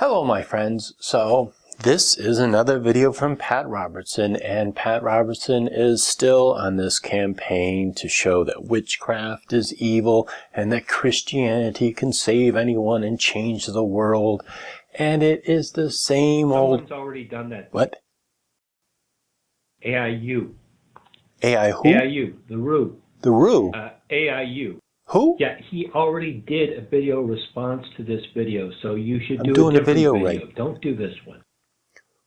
Hello my friends, so this is another video from Pat Robertson, and Pat Robertson is still on this campaign to show that witchcraft is evil and that Christianity can save anyone and change the world, and it is the same old... Someone's already done that. What? AIU. AI who? AIU, the Roo. The Roo? AIU. Who? Yeah, he already did a video response to this video, so you should do doing a different video video. right. Don't do this one.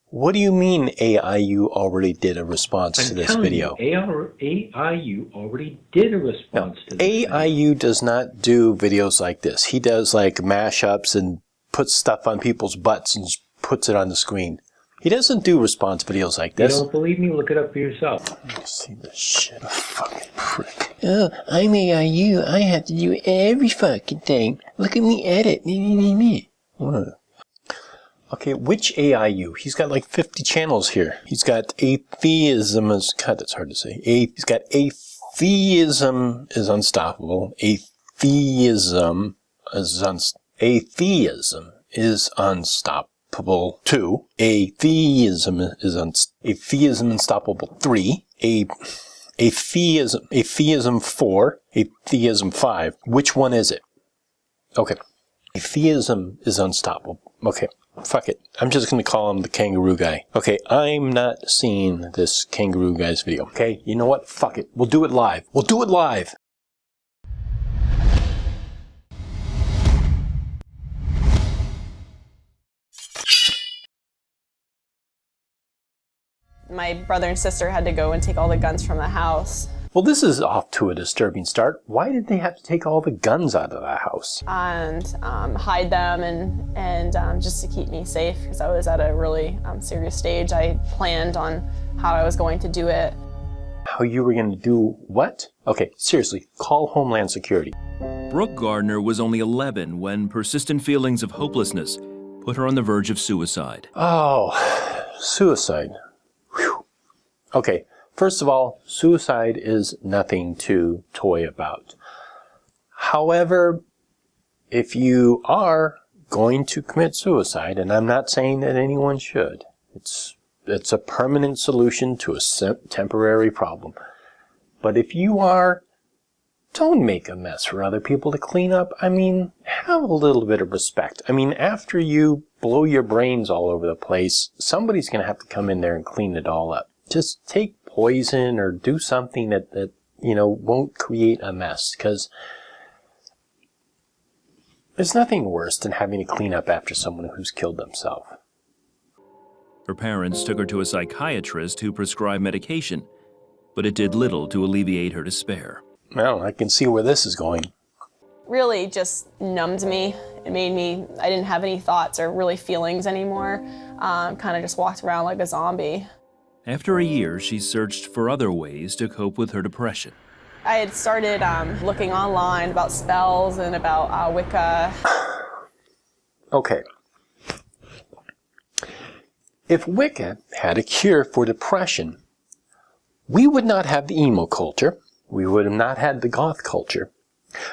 What do you mean AIU already did a response to this video? AIU already did a response to this video. AIU does not do videos like this. He does like mashups and puts stuff on people's butts and puts it on the screen. He doesn't do response videos like this. You don't believe me? Look it up for yourself. Let me see this shit, a fucking prick. Oh, I'm AIU. I have to do every fucking thing. Look at me edit. Okay, which AIU? He's got like 50 channels here. He's got Atheism is... God, that's hard to say. He's got Atheism-is-Unstoppable. Atheism is Unstoppable 2, Atheism-is-Unstoppable 3, Atheism 4, Atheism 5. Which one is it? Okay. Atheism is unstoppable. Okay. Fuck it. I'm just going to call him the kangaroo guy. Okay. I'm not seeing this kangaroo guy's video. Okay. You know what? Fuck it. We'll do it live. We'll do it live. My brother and sister had to go and take all the guns from the house. Well, this is off to a disturbing start. Why did they have to take all the guns out of the house? And hide them and just to keep me safe, because I was at a really serious stage. I planned on how I was going to do it. How you were going to do what? Okay, seriously, call Homeland Security. Brooke Gardner was only 11 when persistent feelings of hopelessness put her on the verge of suicide. Oh, suicide. Whew. Okay, first of all, suicide is nothing to toy about. However, if you are going to commit suicide, and I'm not saying that anyone should, it's a permanent solution to a temporary problem. But if you are, don't make a mess for other people to clean up. I mean, have a little bit of respect. I mean, after you blow your brains all over the place, somebody's going to have to come in there and clean it all up. Just take poison or do something that you know, won't create a mess, because there's nothing worse than having to clean up after someone who's killed themselves. Her parents took her to a psychiatrist who prescribed medication, but it did little to alleviate her despair. Well, I can see where this is going. Really just numbed me. It made me, I didn't have any thoughts or really feelings anymore. Kind of just walked around like a zombie. After a year, she searched for other ways to cope with her depression. I had started looking online about spells and about Wicca. Okay. If Wicca had a cure for depression, we would not have the emo culture. We would have not had the goth culture.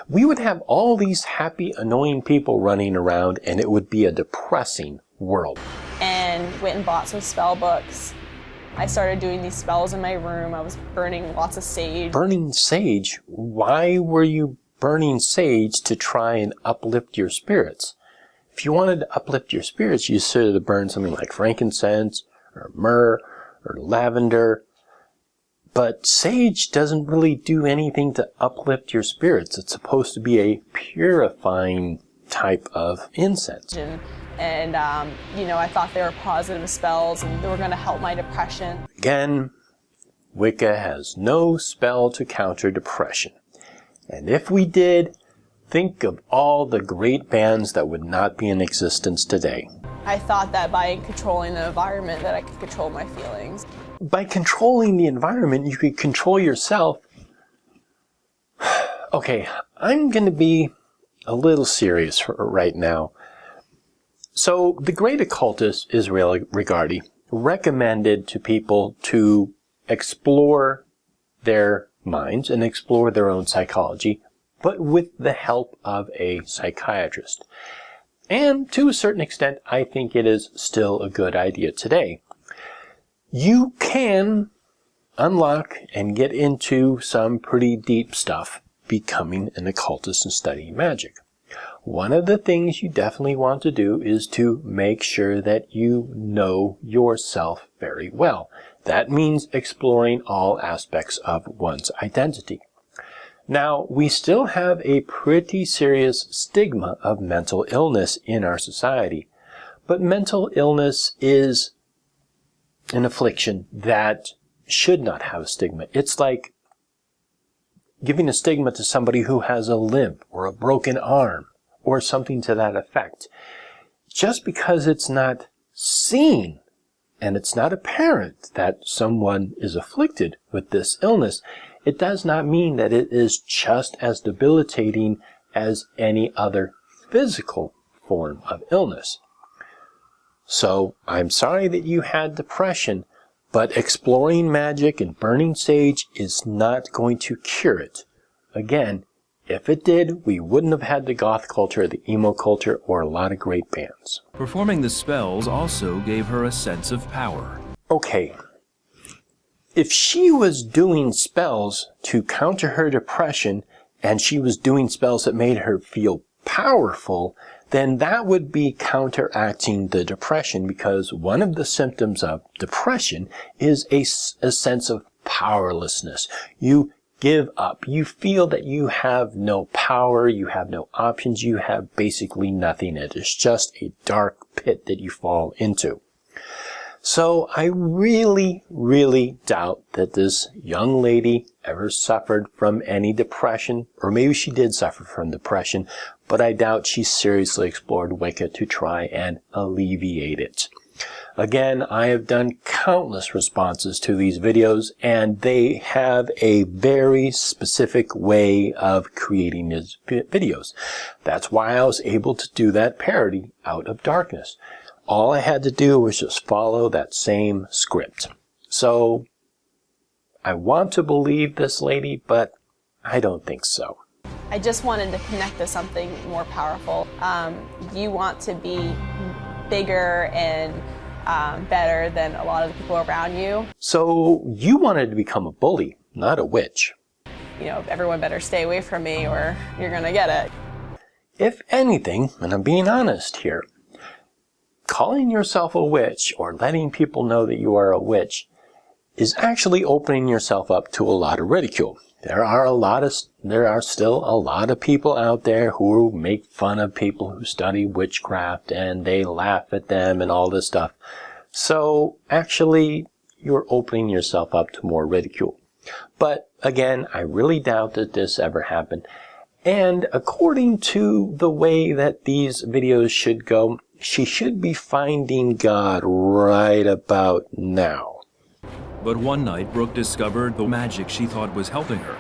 We would have all these happy, annoying people running around, and it would be a depressing world. And went and bought some spell books. I started doing these spells in my room. I was burning lots of sage. Burning sage? Why were you burning sage to try and uplift your spirits? If you wanted to uplift your spirits, you should have burned something like frankincense, or myrrh, or lavender. But sage doesn't really do anything to uplift your spirits. It's supposed to be a purifying type of incense. And you know, I thought they were positive spells and they were going to help my depression. Again, Wicca has no spell to counter depression. And if we did, think of all the great bands that would not be in existence today. I thought that by controlling the environment that I could control my feelings. By controlling the environment, you could control yourself. Okay, I'm going to be a little serious right now. So, the great occultist Israel Regardie recommended to people to explore their minds and explore their own psychology, but with the help of a psychiatrist. And to a certain extent, I think it is still a good idea today. You can unlock and get into some pretty deep stuff becoming an occultist and studying magic. One of the things you definitely want to do is to make sure that you know yourself very well. That means exploring all aspects of one's identity. Now, we still have a pretty serious stigma of mental illness in our society, but mental illness is an affliction that should not have a stigma. It's like giving a stigma to somebody who has a limp or a broken arm or something to that effect. Just because it's not seen and it's not apparent that someone is afflicted with this illness, it does not mean that it is just as debilitating as any other physical form of illness. So, I'm sorry that you had depression, but exploring magic and burning sage is not going to cure it. Again, if it did, we wouldn't have had the goth culture, the emo culture, or a lot of great bands. Performing the spells also gave her a sense of power. Okay, if she was doing spells to counter her depression, and she was doing spells that made her feel powerful, then that would be counteracting the depression, because one of the symptoms of depression is a sense of powerlessness. You give up. You feel that you have no power, you have no options, you have basically nothing. It is just a dark pit that you fall into. So I really, really doubt that this young lady ever suffered from any depression, or maybe she did suffer from depression, but I doubt she seriously explored Wicca to try and alleviate it. Again, I have done countless responses to these videos, and they have a very specific way of creating these videos. That's why I was able to do that parody, Out of Darkness. All I had to do was just follow that same script. So, I want to believe this lady, but I don't think so. I just wanted to connect to something more powerful. You want to be bigger and better than a lot of the people around you. So, you wanted to become a bully, not a witch. You know, everyone better stay away from me or you're gonna get it. If anything, and I'm being honest here, calling yourself a witch or letting people know that you are a witch is actually opening yourself up to a lot of ridicule. There are still a lot of people out there who make fun of people who study witchcraft, and they laugh at them and all this stuff. So actually, you're opening yourself up to more ridicule. But again, I really doubt that this ever happened. And according to the way that these videos should go, she should be finding God right about now. But one night, Brooke discovered the magic she thought was helping her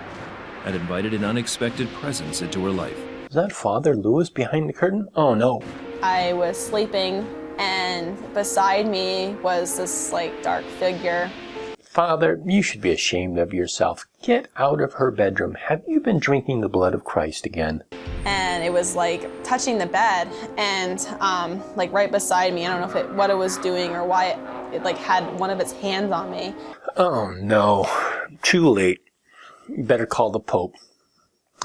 and invited an unexpected presence into her life. Is that Father Lewis behind the curtain? Oh no. I was sleeping and beside me was this like dark figure. Father, you should be ashamed of yourself. Get out of her bedroom. Have you been drinking the blood of Christ again? And it was like touching the bed and like right beside me. I don't know what it was doing or why it like had one of its hands on me. Oh no, too late. You better call the Pope.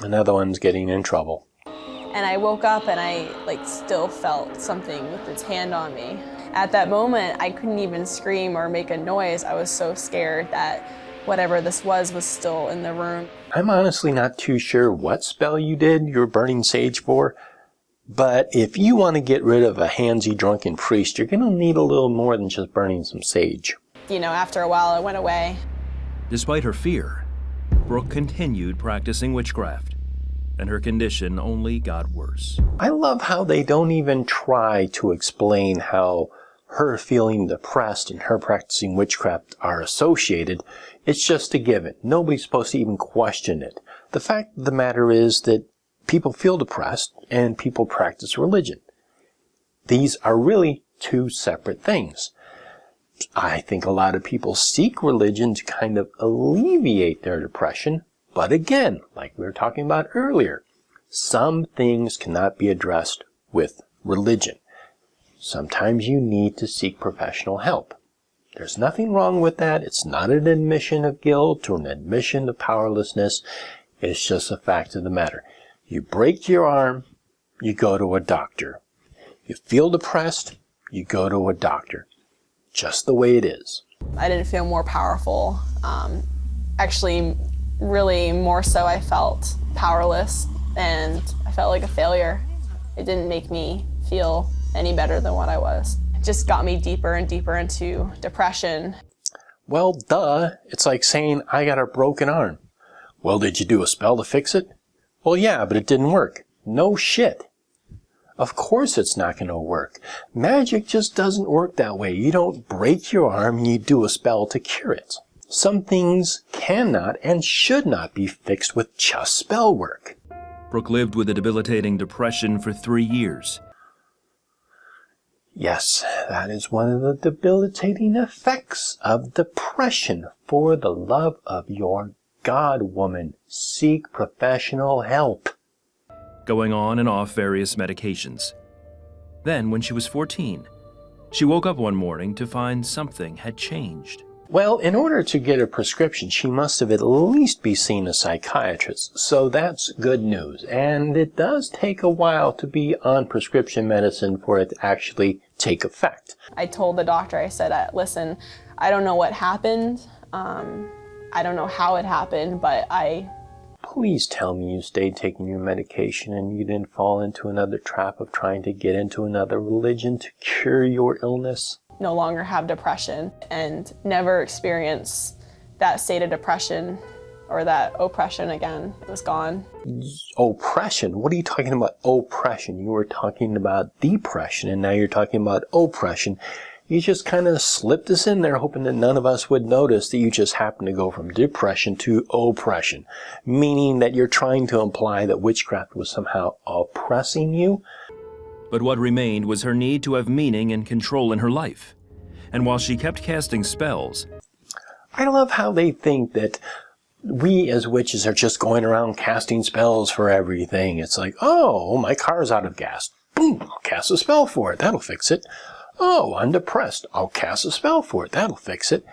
Another one's getting in trouble. And I woke up and I like still felt something with its hand on me. At that moment, I couldn't even scream or make a noise. I was so scared that whatever this was still in the room. I'm honestly not too sure what spell you were burning sage for, but if you want to get rid of a handsy drunken priest, you're going to need a little more than just burning some sage. You know, after a while, it went away. Despite her fear, Brooke continued practicing witchcraft, and her condition only got worse. I love how they don't even try to explain how her feeling depressed and her practicing witchcraft are associated. It's just a given. Nobody's supposed to even question it. The fact of the matter is that people feel depressed and people practice religion. These are really two separate things. I think a lot of people seek religion to kind of alleviate their depression, but again, like we were talking about earlier, some things cannot be addressed with religion. Sometimes you need to seek professional help. There's nothing wrong with that. It's not an admission of guilt or an admission of powerlessness. It's just a fact of the matter. You break your arm, you go to a doctor. You feel depressed, you go to a doctor. Just the way it is. I didn't feel more powerful. Actually, really more so I felt powerless and I felt like a failure. It didn't make me feel any better than what I was. It just got me deeper and deeper into depression. Well, duh. It's like saying, I got a broken arm. Well, did you do a spell to fix it? Well, yeah, but it didn't work. No shit. Of course it's not going to work. Magic just doesn't work that way. You don't break your arm and you do a spell to cure it. Some things cannot and should not be fixed with just spell work. Brook lived with a debilitating depression for 3 years. Yes, that is one of the debilitating effects of depression. For the love of your God, woman, seek professional help. Going on and off various medications. Then, when she was 14, she woke up one morning to find something had changed. Well, in order to get a prescription, she must have at least be seen a psychiatrist, so that's good news. And it does take a while to be on prescription medicine for it to actually take effect. I told the doctor, I said, listen, I don't know what happened. I don't know how it happened, but Please tell me you stayed taking your medication and you didn't fall into another trap of trying to get into another religion to cure your illness. No longer have depression and never experience that state of depression or that oppression again. It was gone. Oppression? What are you talking about oppression? You were talking about depression and now you're talking about oppression. You just kind of slipped this in there hoping that none of us would notice that you just happened to go from depression to oppression, meaning that you're trying to imply that witchcraft was somehow oppressing you. But what remained was her need to have meaning and control in her life. And while she kept casting spells, I love how they think that we as witches are just going around casting spells for everything. It's like, oh, my car's out of gas. Boom, I'll cast a spell for it. That'll fix it. Oh, I'm depressed. I'll cast a spell for it. That'll fix it.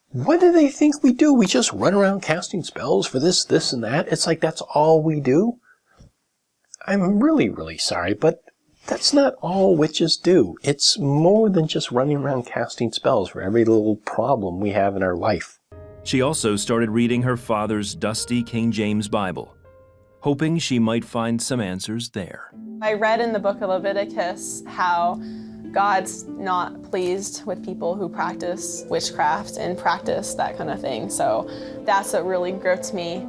What do they think we do? We just run around casting spells for this, this, and that? It's like that's all we do? I'm really, really sorry, but that's not all witches do. It's more than just running around casting spells for every little problem we have in our life. she also started reading her father's dusty King James Bible, hoping she might find some answers there. I read in the book of Leviticus how God's not pleased with people who practice witchcraft and practice that kind of thing. So that's what really gripped me,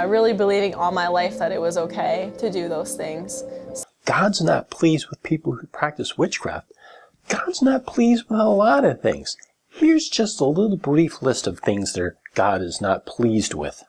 really believing all my life that it was okay to do those things. God's not pleased with people who practice witchcraft. God's not pleased with a lot of things. Here's just a little brief list of things that God is not pleased with.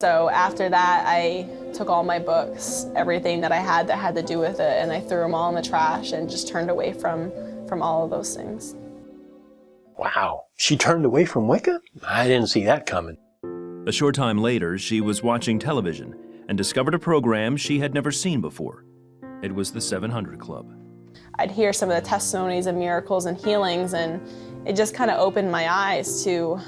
So after that, I took all my books, everything that I had that had to do with it, and I threw them all in the trash and just turned away from all of those things. Wow, she turned away from Wicca? I didn't see that coming. A short time later, she was watching television and discovered a program she had never seen before. It was the 700 Club. I'd hear some of the testimonies of miracles and healings, and it just kind of opened my eyes to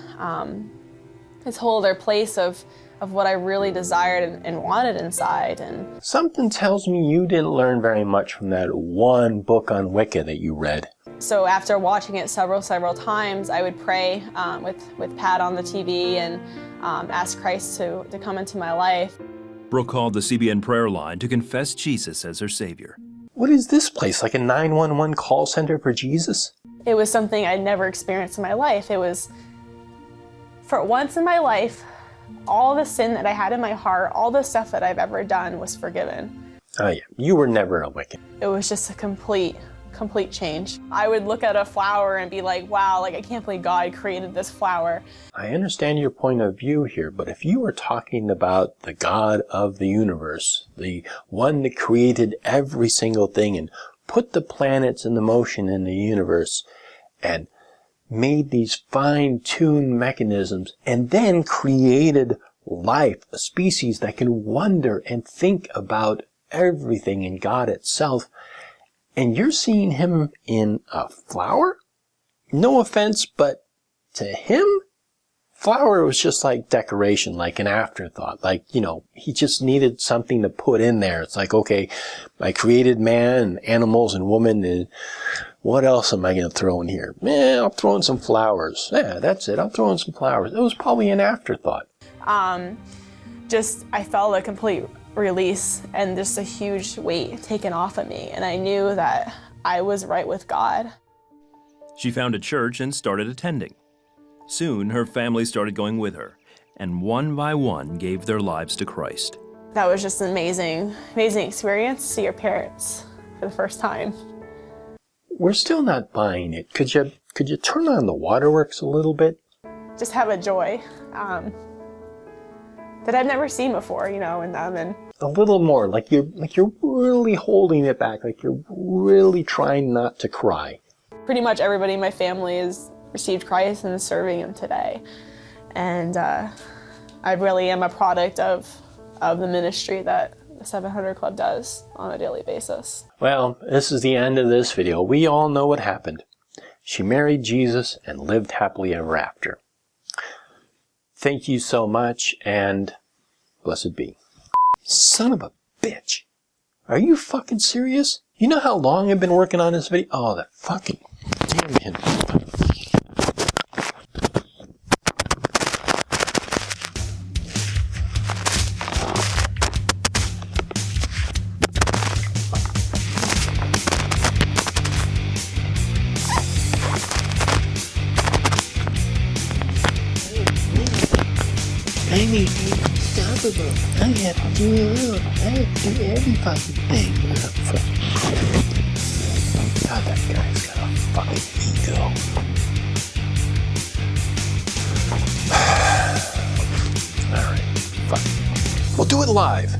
this whole other place of what I really desired and wanted inside. And something tells me you didn't learn very much from that one book on Wicca that you read. So after watching it several times, I would pray with Pat on the TV and ask Christ to come into my life. Brook called the CBN prayer line to confess Jesus as her Savior. What is this place, like a 911 call center for Jesus? It was something I'd never experienced in my life. It was, for once in my life, all the sin that I had in my heart, all the stuff that I've ever done was forgiven. Oh yeah, you were never a Wiccan. It was just a complete complete change. I would look at a flower and be like, wow, like I can't believe God created this flower. I understand your point of view here, but if you were talking about the God of the universe, the one that created every single thing and put the planets in the motion in the universe and made these fine-tuned mechanisms and then created life, a species that can wonder and think about everything in God itself, and you're seeing him in a flower? No offense, but to him, flower was just like decoration, like an afterthought. Like, you know, he just needed something to put in there. It's like, okay, I created man and animals and woman, and what else am I going to throw in here? I'll throw in some flowers. Yeah, that's it. I'll throw in some flowers. It was probably an afterthought. I felt a complete release and just a huge weight taken off of me. And I knew that I was right with God. She found a church and started attending. Soon, her family started going with her, and one by one gave their lives to Christ. That was just an amazing experience to see your parents for the first time. We're still not buying it. Could you turn on the waterworks a little bit? Just have a joy that I've never seen before, you know, in them. And a little more, like you're really holding it back, like you're really trying not to cry. Pretty much everybody in my family has received Christ and is serving him today. And I really am a product of the ministry that the 700 Club does on a daily basis. Well, this is the end of this video. We all know what happened. She married Jesus and lived happily ever after. Thank you so much, and blessed be. Son of a bitch. Are you fucking serious? You know how long I've been working on this video? Oh, that fucking damn him. I mean, unstoppable. I have to do it all. I have to do every fucking thing. God, that guy's got a fucking ego. Alright, fuck. We'll do it live.